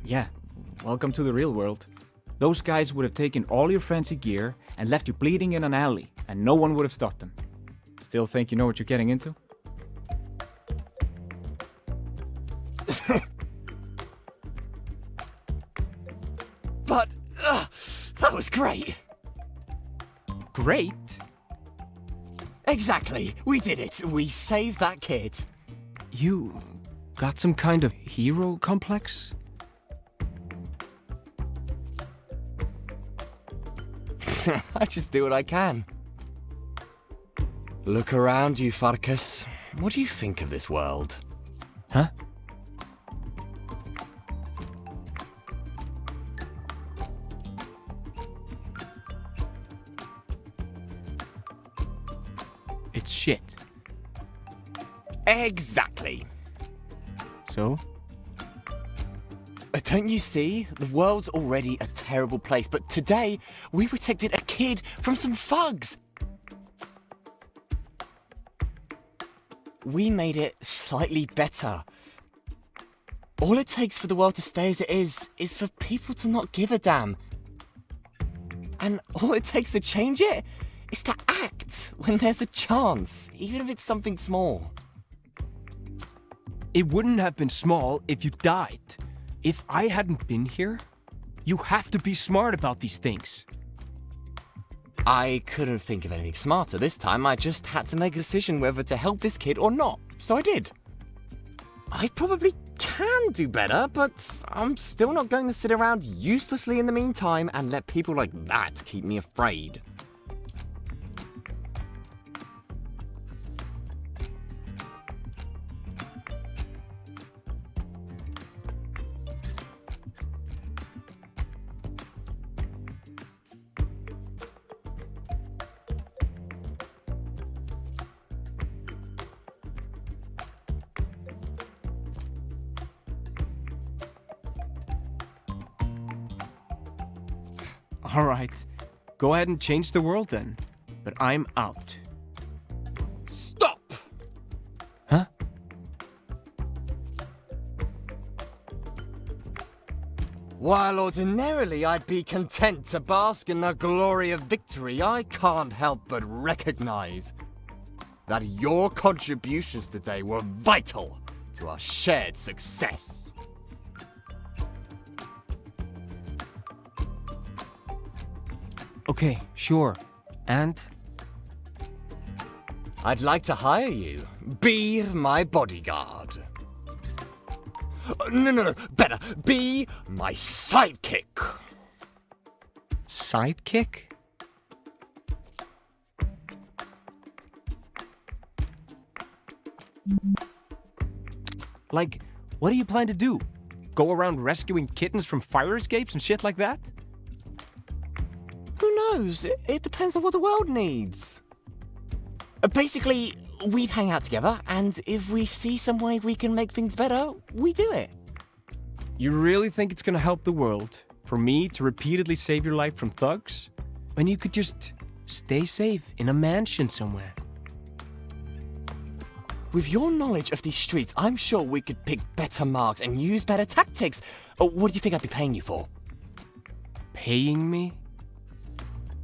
Yeah, welcome to the real world. Those guys would have taken all your fancy gear and left you bleeding in an alley, and no one would have stopped them. Still think you know what you're getting into? But, that was great. Great? Exactly, we did it. We saved that kid. You got some kind of hero complex? I just do what I can. Look around you, Farkas. What do you think of this world? Huh? It's shit. Exactly. So? Don't you see? The world's already a terrible place, but today we protected a kid from some thugs. We made it slightly better. All it takes for the world to stay as it is for people to not give a damn. And all it takes to change it is to act when there's a chance, even if it's something small. It wouldn't have been small if you died. If I hadn't been here, you have to be smart about these things. I couldn't think of anything smarter this time. I just had to make a decision whether to help this kid or not, so I did. I probably can do better, but I'm still not going to sit around uselessly in the meantime and let people like that keep me afraid. All right, go ahead and change the world then. But I'm out. Stop! Huh? While ordinarily I'd be content to bask in the glory of victory, I can't help but recognize that your contributions today were vital to our shared success. Okay, sure. And? I'd like to hire you. Be my bodyguard. No. Better. Be my sidekick. Sidekick? Like, what do you plan to do? Go around rescuing kittens from fire escapes and shit like that? Who knows? It depends on what the world needs. Basically, we'd hang out together, and if we see some way we can make things better, we do it. You really think it's gonna help the world for me to repeatedly save your life from thugs? When you could just stay safe in a mansion somewhere. With your knowledge of these streets, I'm sure we could pick better marks and use better tactics. What do you think I'd be paying you for? Paying me?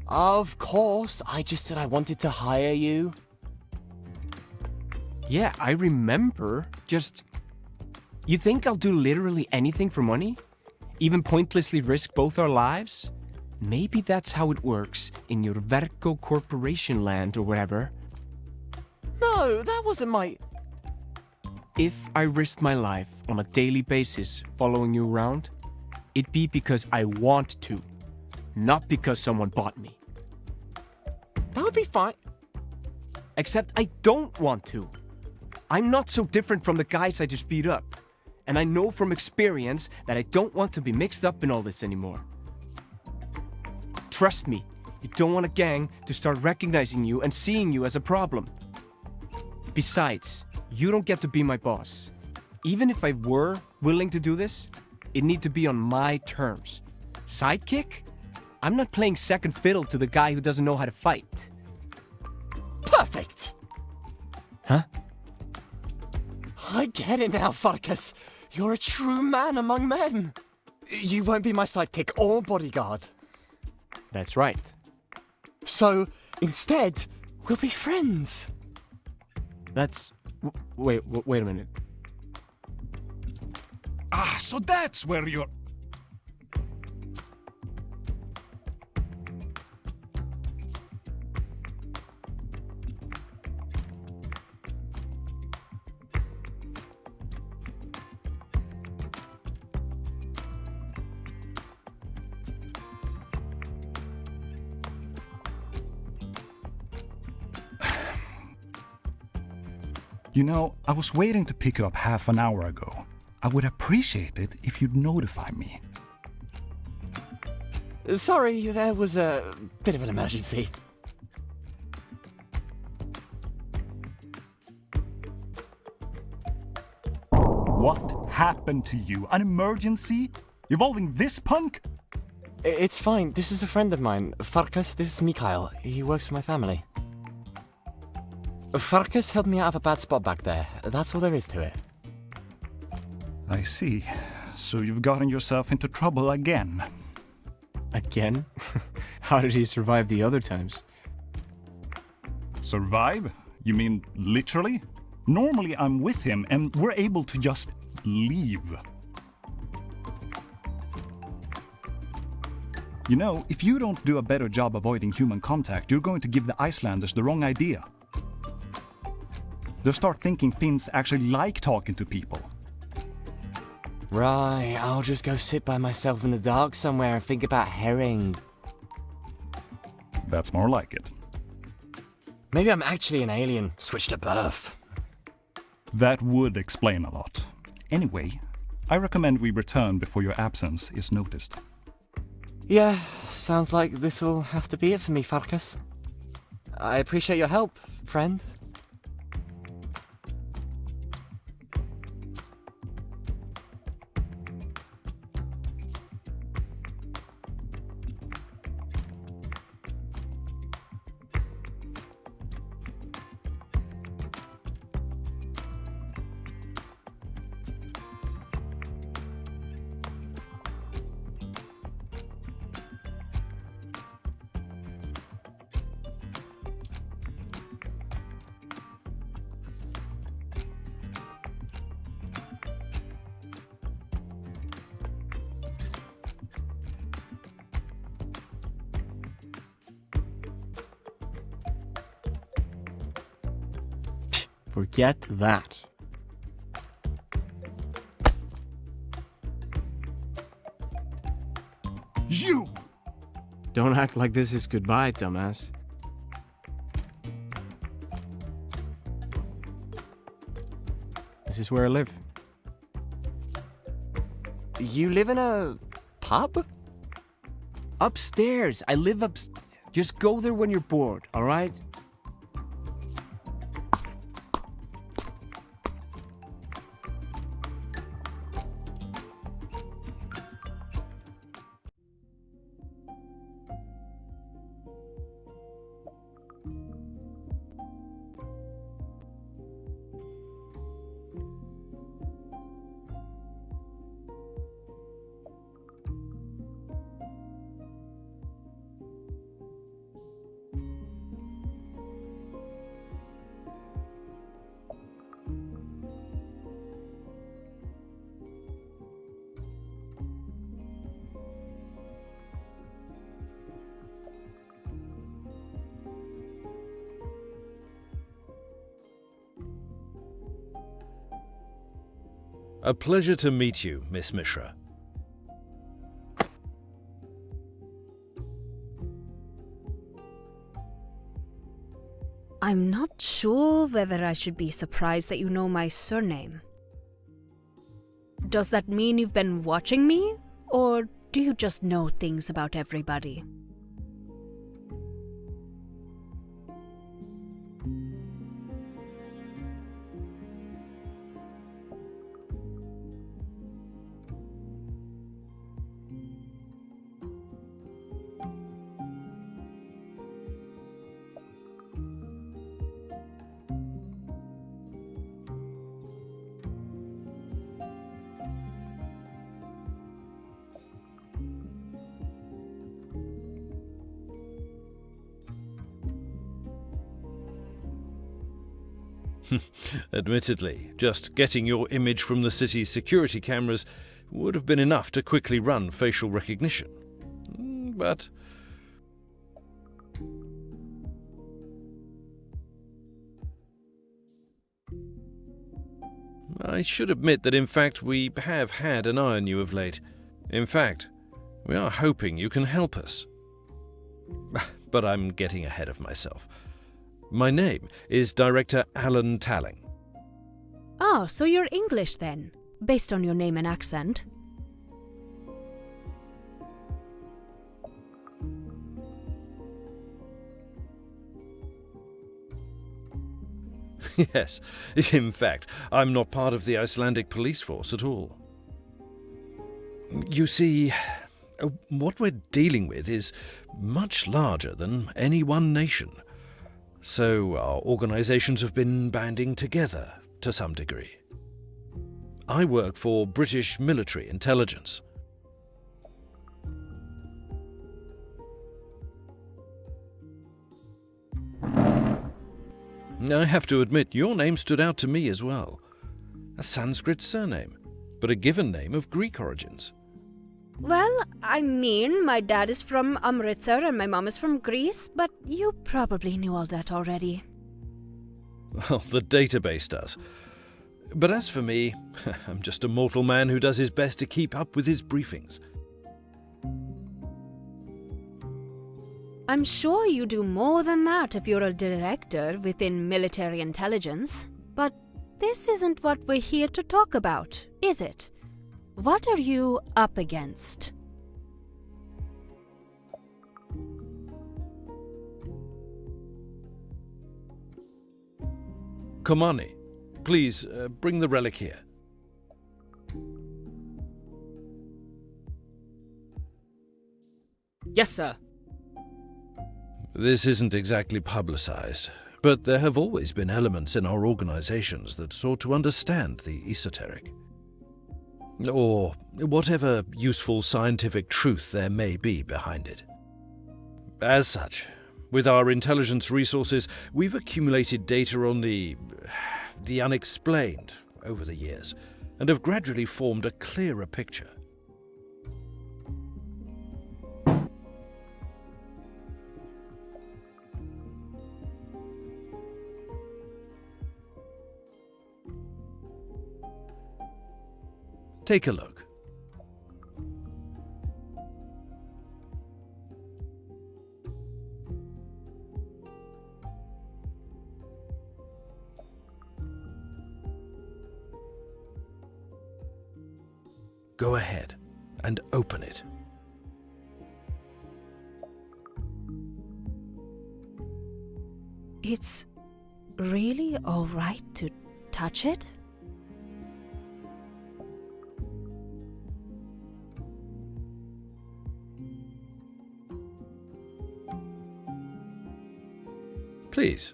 Of course, I just said I wanted to hire you. Yeah, I remember. Just... You think I'll do literally anything for money? Even pointlessly risk both our lives? Maybe that's how it works in your Verco Corporation land or whatever. No, that wasn't my... If I risked my life on a daily basis following you around, it'd be because I want to, not because someone bought me. That would be fine. Except I don't want to. I'm not so different from the guys I just beat up. And I know from experience that I don't want to be mixed up in all this anymore. Trust me, you don't want a gang to start recognizing you and seeing you as a problem. Besides, you don't get to be my boss. Even if I were willing to do this, it'd need to be on my terms. Sidekick? I'm not playing second fiddle to the guy who doesn't know how to fight. Perfect! Huh? I get it now, Farkas. You're a true man among men. You won't be my sidekick or bodyguard. That's right. So, instead, we'll be friends. That's... Wait a minute. Ah, so that's where you're... You know, I was waiting to pick you up half an hour ago. I would appreciate it if you'd notify me. Sorry, there was a bit of an emergency. What happened to you? An emergency? Involving this punk? It's fine. This is a friend of mine. Farkas, this is Mikhail. He works for my family. Farkas helped me out of a bad spot back there. That's all there is to it. I see. So you've gotten yourself into trouble again. Again? How did he survive the other times? Survive? You mean literally? Normally I'm with him and we're able to just leave. You know, if you don't do a better job avoiding human contact, you're going to give the Icelanders the wrong idea. They'll start thinking Finns actually like talking to people. Right, I'll just go sit by myself in the dark somewhere and think about herring. That's more like it. Maybe I'm actually an alien, switched at birth. That would explain a lot. Anyway, I recommend we return before your absence is noticed. Yeah, sounds like this'll have to be it for me, Farkas. I appreciate your help, friend. Forget that. You! Don't act like this is goodbye, dumbass. This is where I live. You live in a pub? Upstairs. I live Just go there when you're bored, alright? A pleasure to meet you, Miss Mishra. I'm not sure whether I should be surprised that you know my surname. Does that mean you've been watching me? Or do you just know things about everybody? Admittedly, just getting your image from the city's security cameras would have been enough to quickly run facial recognition. But I should admit that in fact we have had an eye on you of late. In fact, we are hoping you can help us. But I'm getting ahead of myself. My name is Director Alan Talling. Oh, so you're English then, based on your name and accent. Yes, in fact, I'm not part of the Icelandic police force at all. You see, what we're dealing with is much larger than any one nation. So our organisations have been banding together to some degree. I work for British military intelligence. I have to admit, your name stood out to me as well. A Sanskrit surname, but a given name of Greek origins. Well, I mean, my dad is from Amritsar and my mom is from Greece, but you probably knew all that already. Well, the database does. But as for me, I'm just a mortal man who does his best to keep up with his briefings. I'm sure you do more than that if you're a director within military intelligence. But this isn't what we're here to talk about, is it? What are you up against? Komani, please bring the relic here. Yes, sir. This isn't exactly publicized, but there have always been elements in our organizations that sought to understand the esoteric. Or whatever useful scientific truth there may be behind it. As such, with our intelligence resources, we've accumulated data on the unexplained over the years, and have gradually formed a clearer picture. Take a look. Go ahead and open it. It's really all right to touch it? Please.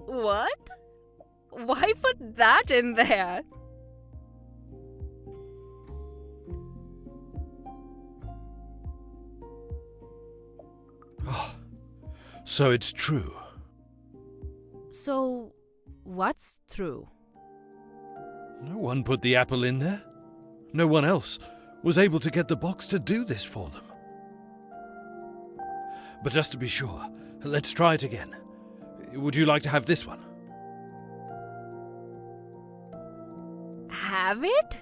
What? Why put that in there? So it's true. So, what's true? No one put the apple in there. No one else was able to get the box to do this for them. But just to be sure, let's try it again. Would you like to have this one? Have it?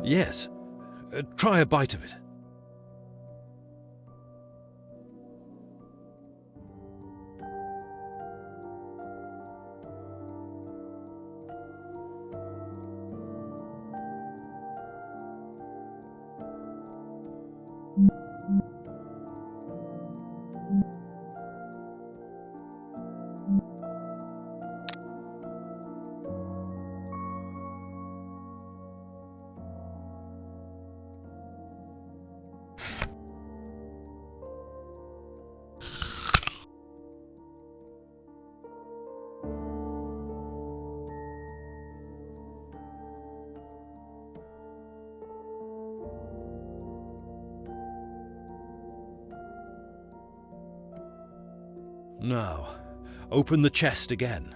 Yes. Try a bite of it. Now, open the chest again.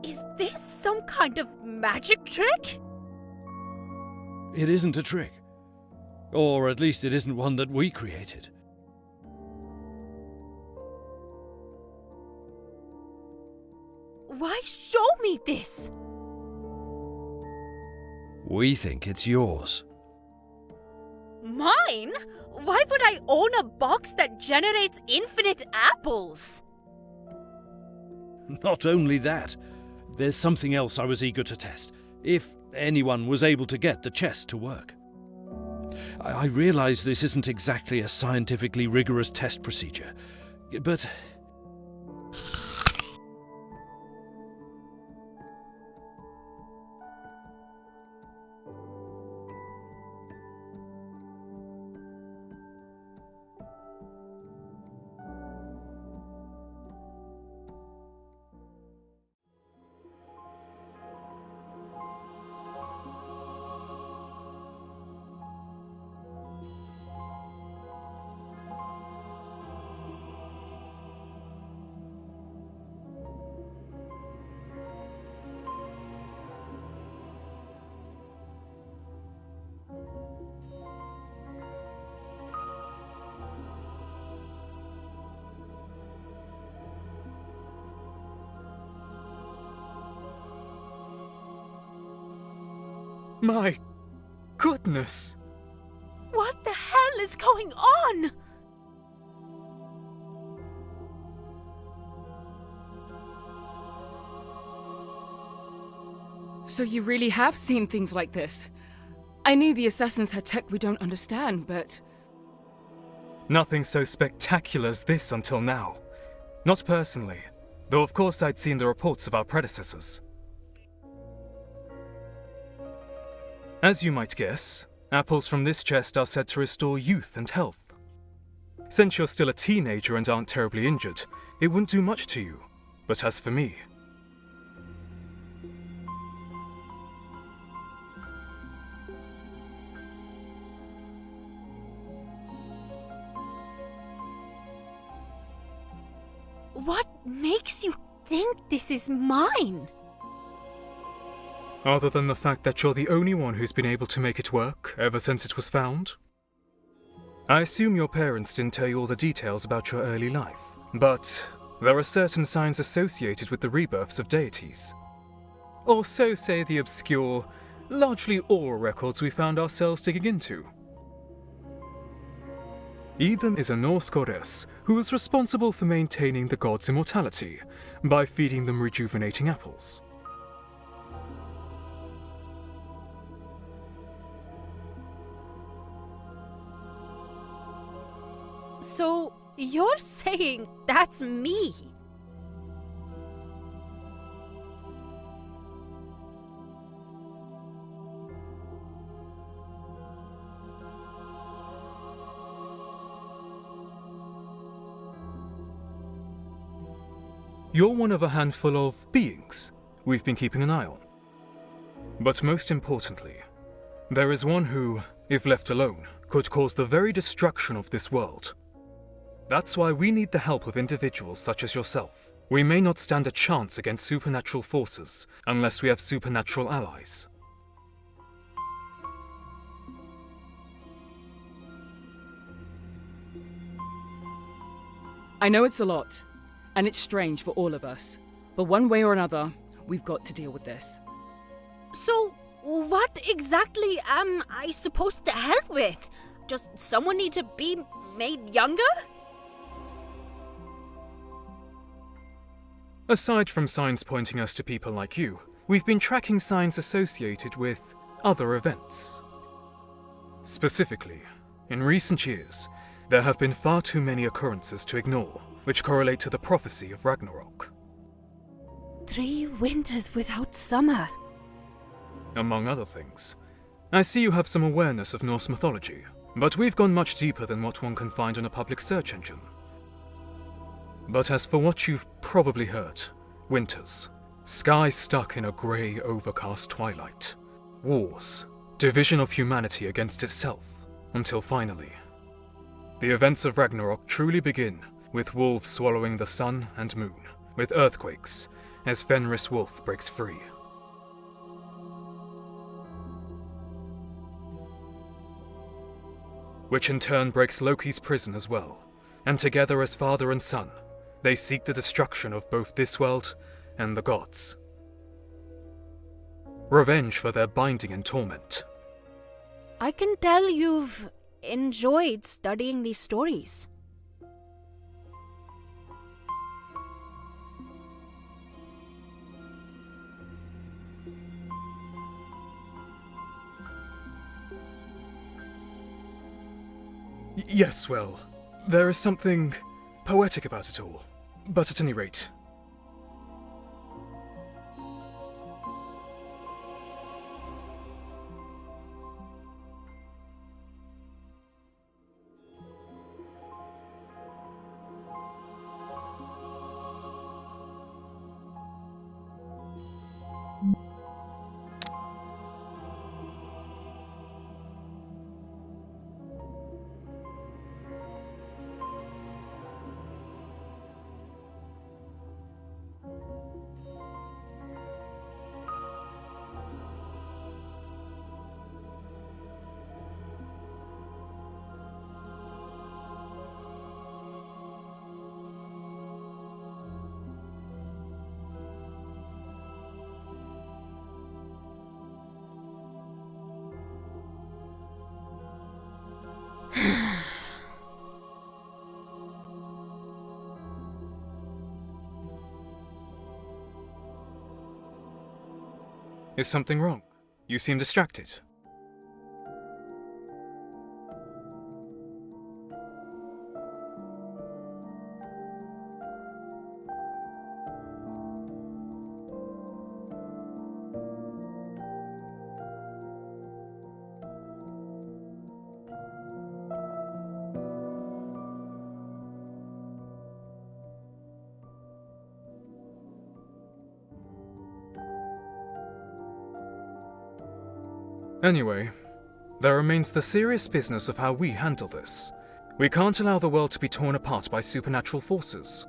Is this some kind of magic trick? It isn't a trick. Or at least it isn't one that we created. Why show me this? We think it's yours. Mine? Why would I own a box that generates infinite apples? Not only that, there's something else I was eager to test, if anyone was able to get the chest to work. I realize this isn't exactly a scientifically rigorous test procedure, but... My goodness! What the hell is going on? So you really have seen things like this? I knew the assassins had tech we don't understand, but... Nothing so spectacular as this until now. Not personally, though of course I'd seen the reports of our predecessors. As you might guess, apples from this chest are said to restore youth and health. Since you're still a teenager and aren't terribly injured, it wouldn't do much to you. But as for me... What makes you think this is mine? Other than the fact that you're the only one who's been able to make it work ever since it was found? I assume your parents didn't tell you all the details about your early life, but there are certain signs associated with the rebirths of deities. Or so say the obscure, largely oral records we found ourselves digging into. Eden is a Norse goddess who is responsible for maintaining the gods' immortality by feeding them rejuvenating apples. So, you're saying that's me? You're one of a handful of beings we've been keeping an eye on. But most importantly, there is one who, if left alone, could cause the very destruction of this world. That's why we need the help of individuals such as yourself. We may not stand a chance against supernatural forces unless we have supernatural allies. I know it's a lot, and it's strange for all of us, but one way or another, we've got to deal with this. So, what exactly am I supposed to help with? Does someone need to be made younger? Aside from signs pointing us to people like you, we've been tracking signs associated with other events. Specifically, in recent years, there have been far too many occurrences to ignore, which correlate to the prophecy of Ragnarok. 3 winters without summer. Among other things. I see you have some awareness of Norse mythology, but we've gone much deeper than what one can find on a public search engine. But as for what you've probably heard, winters, sky stuck in a grey, overcast twilight, wars, division of humanity against itself, until finally, the events of Ragnarok truly begin with wolves swallowing the sun and moon, with earthquakes, as Fenris Wolf breaks free. Which in turn breaks Loki's prison as well, and together as father and son, they seek the destruction of both this world and the gods. Revenge for their binding and torment. I can tell you've enjoyed studying these stories. Yes, well, there is something poetic about it all. But at any rate, is something wrong? You seem distracted. Anyway, there remains the serious business of how we handle this. We can't allow the world to be torn apart by supernatural forces.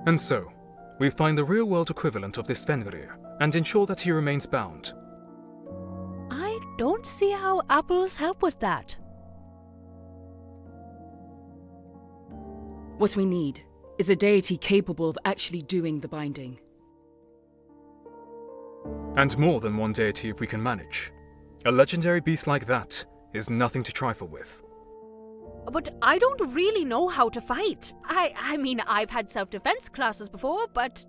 And so, we find the real-world equivalent of this Fenrir, and ensure that he remains bound. I don't see how apples help with that. What we need is a deity capable of actually doing the binding. And more than one deity if we can manage. A legendary beast like that is nothing to trifle with. But I don't really know how to fight. I mean, I've had self-defense classes before, but...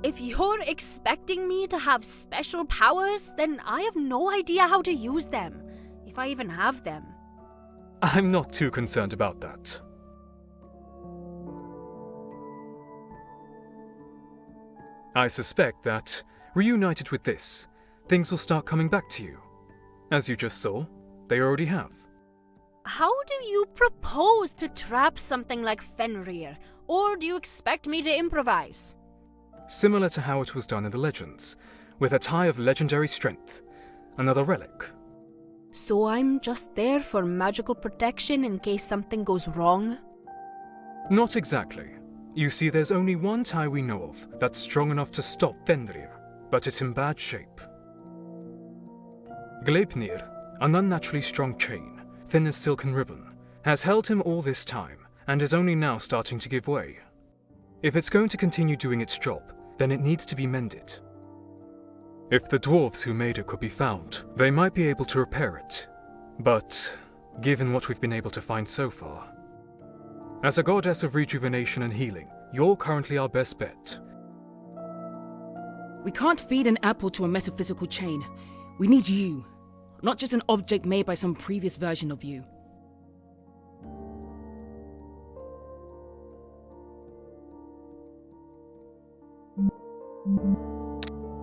If you're expecting me to have special powers, then I have no idea how to use them, if I even have them. I'm not too concerned about that. I suspect that, reunited with this, things will start coming back to you. As you just saw, they already have. How do you propose to trap something like Fenrir? Or do you expect me to improvise? Similar to how it was done in the legends, with a tie of legendary strength, another relic. So I'm just there for magical protection in case something goes wrong? Not exactly. You see, there's only one tie we know of that's strong enough to stop Fenrir, but it's in bad shape. Gleipnir, an unnaturally strong chain, thin as silken ribbon, has held him all this time and is only now starting to give way. If it's going to continue doing its job, then it needs to be mended. If the dwarves who made it could be found, they might be able to repair it. But, given what we've been able to find so far, as a goddess of rejuvenation and healing, you're currently our best bet. We can't feed an apple to a metaphysical chain. We need you, not just an object made by some previous version of you.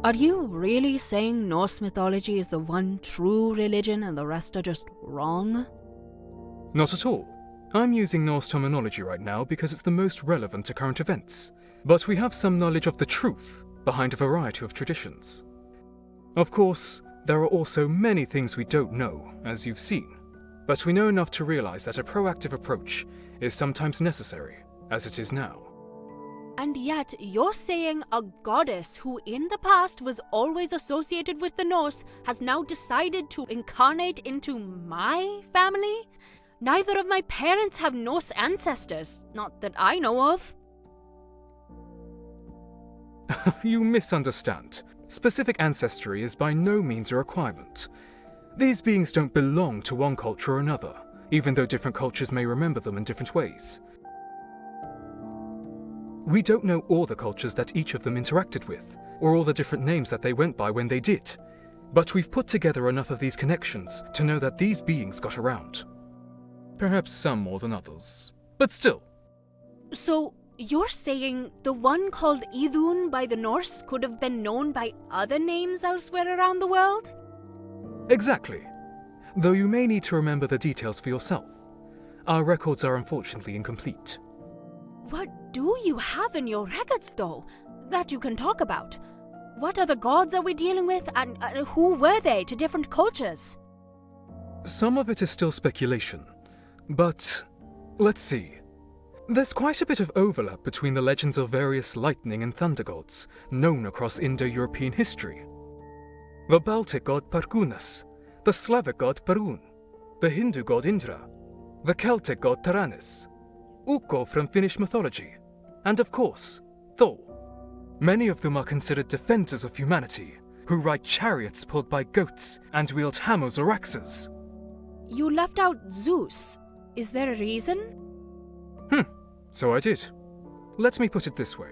Are you really saying Norse mythology is the one true religion and the rest are just wrong? Not at all. I'm using Norse terminology right now because it's the most relevant to current events. But we have some knowledge of the truth behind a variety of traditions. Of course, there are also many things we don't know, as you've seen. But we know enough to realize that a proactive approach is sometimes necessary, as it is now. And yet, you're saying a goddess who in the past was always associated with the Norse has now decided to incarnate into my family? Neither of my parents have Norse ancestors, not that I know of. You misunderstand. Specific ancestry is by no means a requirement. These beings don't belong to one culture or another, even though different cultures may remember them in different ways. We don't know all the cultures that each of them interacted with, or all the different names that they went by when they did. But we've put together enough of these connections to know that these beings got around. Perhaps some more than others, but still. So, you're saying the one called Idun by the Norse could have been known by other names elsewhere around the world? Exactly. Though you may need to remember the details for yourself. Our records are unfortunately incomplete. What do you have in your records, though, that you can talk about? What other gods are we dealing with, and who were they to different cultures? Some of it is still speculation, but let's see. There's quite a bit of overlap between the legends of various lightning and thunder gods known across Indo-European history. The Baltic god Pargunas, the Slavic god Perun, the Hindu god Indra, the Celtic god Taranis, Ukko from Finnish mythology, and of course, Thor. Many of them are considered defenders of humanity, who ride chariots pulled by goats and wield hammers or axes. You left out Zeus. Is there a reason? So I did. Let me put it this way.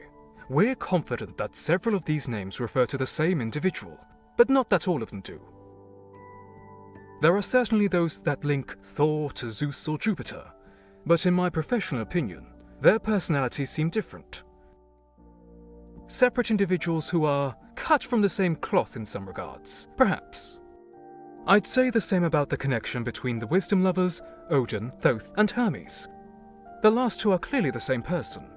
We're confident that several of these names refer to the same individual, but not that all of them do. There are certainly those that link Thor to Zeus or Jupiter, but in my professional opinion, their personalities seem different. Separate individuals who are cut from the same cloth in some regards, perhaps. I'd say the same about the connection between the wisdom lovers, Odin, Thoth, and Hermes. The last two are clearly the same person.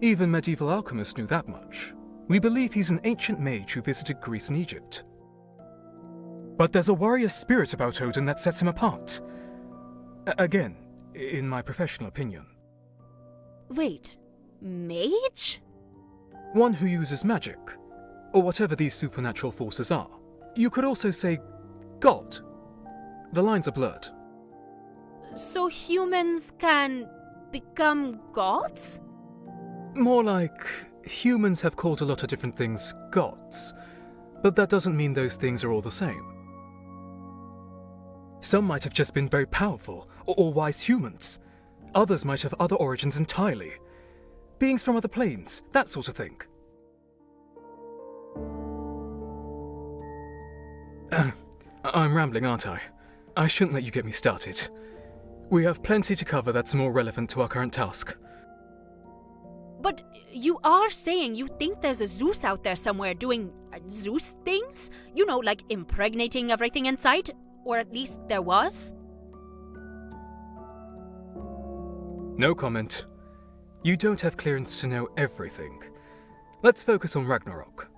Even medieval alchemists knew that much. We believe he's an ancient mage who visited Greece and Egypt. But there's a warrior spirit about Odin that sets him apart. Again, in my professional opinion. Wait, mage? One who uses magic, or whatever these supernatural forces are. You could also say God. The lines are blurred. So humans can become gods? More like, humans have called a lot of different things gods, but that doesn't mean those things are all the same. Some might have just been very powerful, or wise humans. Others might have other origins entirely. Beings from other planes, that sort of thing. I'm rambling, aren't I? I shouldn't let you get me started. We have plenty to cover that's more relevant to our current task. But you are saying you think there's a Zeus out there somewhere doing Zeus things? You know, like impregnating everything in sight? Or at least there was? No comment. You don't have clearance to know everything. Let's focus on Ragnarok.